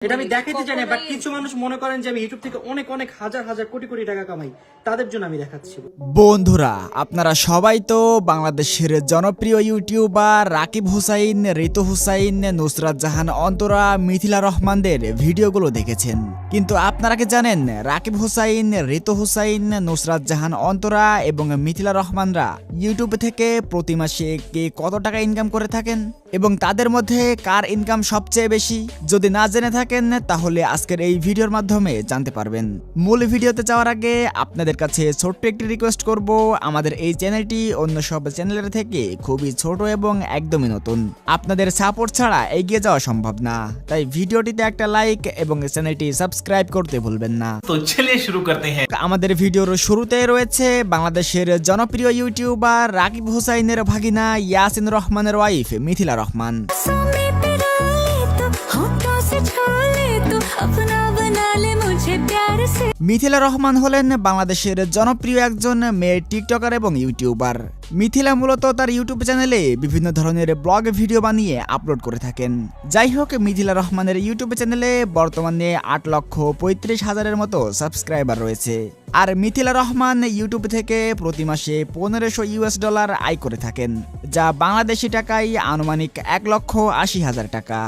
এটা আমি দেখাতে চাই না, বাট কিছু মানুষ মনে করেন যে আমি ইউটিউব থেকে অনেক অনেক হাজার হাজার কোটি কোটি টাকা কামাই, তাদের জন্য আমি দেখাচ্ছি। বন্ধুরা, আপনারা সবাই তো বাংলাদেশের জনপ্রিয় ইউটিউবার রাকিব হুসাইন, ঋতু হুসাইন, নুসরাত জাহান অন্তরা, মিথিলা রহমানদের ভিডিওগুলো দেখেছেন। কিন্তু আপনারা কি জানেন রাকিব হুসাইন, ঋতু হুসাইন, নুসরাত জাহান অন্তরা এবং মিথিলা রহমানরা ইউটিউব থেকে প্রতি মাসে কে কত টাকা ইনকাম করে থাকেন এবং তাদের মধ্যে কার ইনকাম সবচেয়ে বেশি? যদি না জেনে থাকেন তাহলে আজকের এই ভিডিওর মাধ্যমে জানতে পারবেন। মূল ভিডিওতে যাওয়ার আগে আপনাদের কাছে ছোট্ট একটি রিকোয়েস্ট করব, আমাদের এই চ্যানেলটি অন্য সব চ্যানেলের থেকে খুবই ছোট এবং একদমই নতুন। আপনাদের সাপোর্ট ছাড়া এগিয়ে যাওয়া সম্ভব না, তাই ভিডিওটিতে একটা লাইক এবং চ্যানেলটি সাবস্ক্রাইব করতে ভুলবেন না। তো চলিয়ে শুরু করতে হ্যাঁ। আমাদের ভিডিওর শুরুতে রয়েছে বাংলাদেশের জনপ্রিয় ইউটিউবার রাকিব হুসাইনের ভাগিনা ইয়াসিন রহমানের ওয়াইফ মিথিলা রহমান। মিথিলা রহমান হলেন বাংলাদেশের জনপ্রিয় একজন মেয়ে টিকটকার এবং ইউটিউবার। মিথিলা মূলত তার ইউটিউব চ্যানেলে বিভিন্ন ধরনের ব্লগ ভিডিও বানিয়ে আপলোড করে থাকেন। যাই হোক, মিথিলা রহমানের ইউটিউব চ্যানেলে বর্তমানে 8,35,000-এর মতো সাবস্ক্রাইবার রয়েছে। আর মিথিলা রহমান ইউটিউব থেকে প্রতি মাসে $1500 আয় করে থাকেন, যা বাংলাদেশি টাকায় আনুমানিক 1,80,000 টাকা।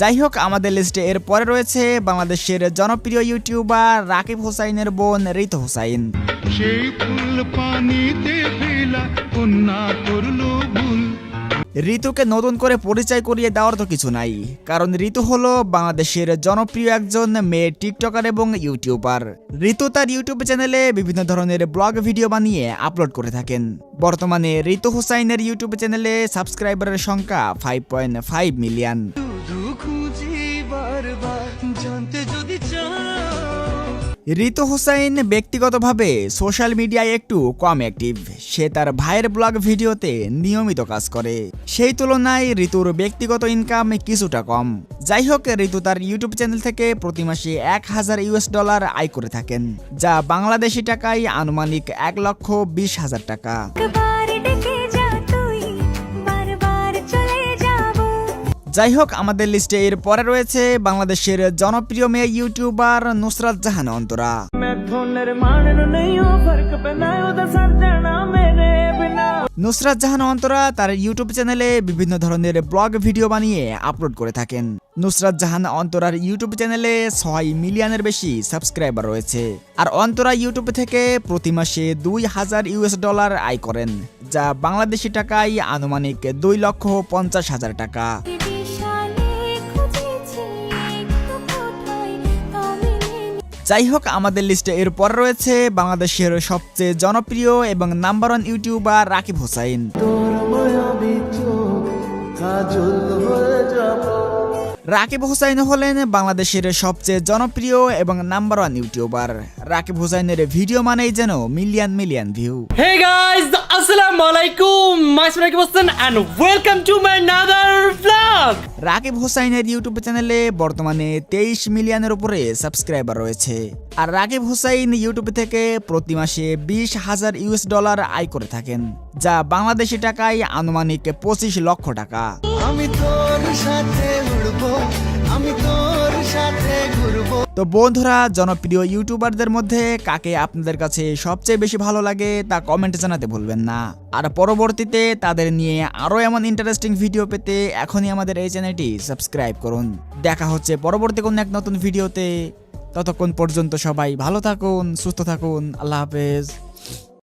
যাই হোক, আমাদের লিস্টে এর পরে রয়েছে বাংলাদেশের জনপ্রিয় ইউটিউবার রাকিব হুসাইনের বোন ঋতু হুসাইন। ঋতুকে নতুন করে পরিচয় করিয়ে দেওয়ার তো কিছু নাই, কারণ ঋতু হলো বাংলাদেশের জনপ্রিয় একজন মেয়ে টিকটকার এবং ইউটিউবার। ঋতু তার ইউটিউব চ্যানেলে বিভিন্ন ধরনের ব্লগ ভিডিও বানিয়ে আপলোড করে থাকেন। বর্তমানে ঋতু হুসাইনের ইউটিউব চ্যানেলে সাবস্ক্রাইবারের সংখ্যা 5.5 মিলিয়ন। ঋতু হুসাইন ব্যক্তিগতভাবে সোশ্যাল মিডিয়ায় একটু কম অ্যাক্টিভ। সে তার ভাইয়ের ব্লগ ভিডিওতে নিয়মিত কাজ করে, সেই তুলনায় ঋতুর ব্যক্তিগত ইনকাম কিছুটা কম। যাই হোক, ঋতু তার ইউটিউব চ্যানেল থেকে প্রতি মাসে $1,000 আয় করে থাকেন, যা বাংলাদেশি টাকায় আনুমানিক 1,20,000 টাকা। যাই হোক, আমাদের লিস্টে এর পরে রয়েছে বাংলাদেশের জনপ্রিয় মেয়ে ইউটিউবার নুসরাত জাহান অন্তরা। নুসরাত জাহান অন্তরা তার ইউটিউব চ্যানেলে বিভিন্ন ধরনের ব্লগ ভিডিও বানিয়ে আপলোড করে থাকেন। নুসরাত জাহান অন্তরার ইউটিউব চ্যানেলে 6 মিলিয়নের বেশি সাবস্ক্রাইবার রয়েছে। আর অন্তরা ইউটিউব থেকে প্রতি মাসে $2,000 আয় করেন, যা বাংলাদেশি টাকায় আনুমানিক 2,50,000 টাকা। যাই হোক, আমাদের লিস্টে এর পর রয়েছে বাংলাদেশের সবচেয়ে জনপ্রিয় এবং নাম্বার 1 ইউটিউবার রাকিব হুসাইন। রাকিব হুসাইন হলেন বাংলাদেশের সবচেয়ে জনপ্রিয় এবং নাম্বার 1 ইউটিউবার। রাকিব হুসাইনের ভিডিও মানেই যেন million million view. Hey guys, assalamu alaikum. My name is Rakib Hussain and welcome to my another vlog. Rakib হুসাইনের ইউটিউব চ্যানেলে বর্তমানে 23 মিলিয়নের উপরে সাবস্ক্রাইবার রয়েছে। আর রাকিব হুসাইন ইউটিউব থেকে প্রতি মাসে $20,000 আয় করে থাকেন, যা বাংলাদেশি টাকায় আনুমানিক 25 লক্ষ টাকা। আমি তোর সাথে উড়বো, আমি তোর সাথে ঘুরবো। তো বন্ধুরা, জনপ্রিয় ইউটিউবারদের মধ্যে কাকে আপনাদের কাছে সবচেয়ে বেশি ভালো লাগে তা কমেন্টে জানাতে ভুলবেন না। আর পরবর্তীতে তাদের নিয়ে আরো এমন ইন্টারেস্টিং ভিডিও পেতে এখনই আমাদের এই চ্যানেলটি সাবস্ক্রাইব করুন। দেখা হচ্ছে পরবর্তী কোন এক নতুন ভিডিওতে। ততক্ষণ পর্যন্ত সবাই ভালো থাকুন, সুস্থ থাকুন। আল্লাহ হাফেজ।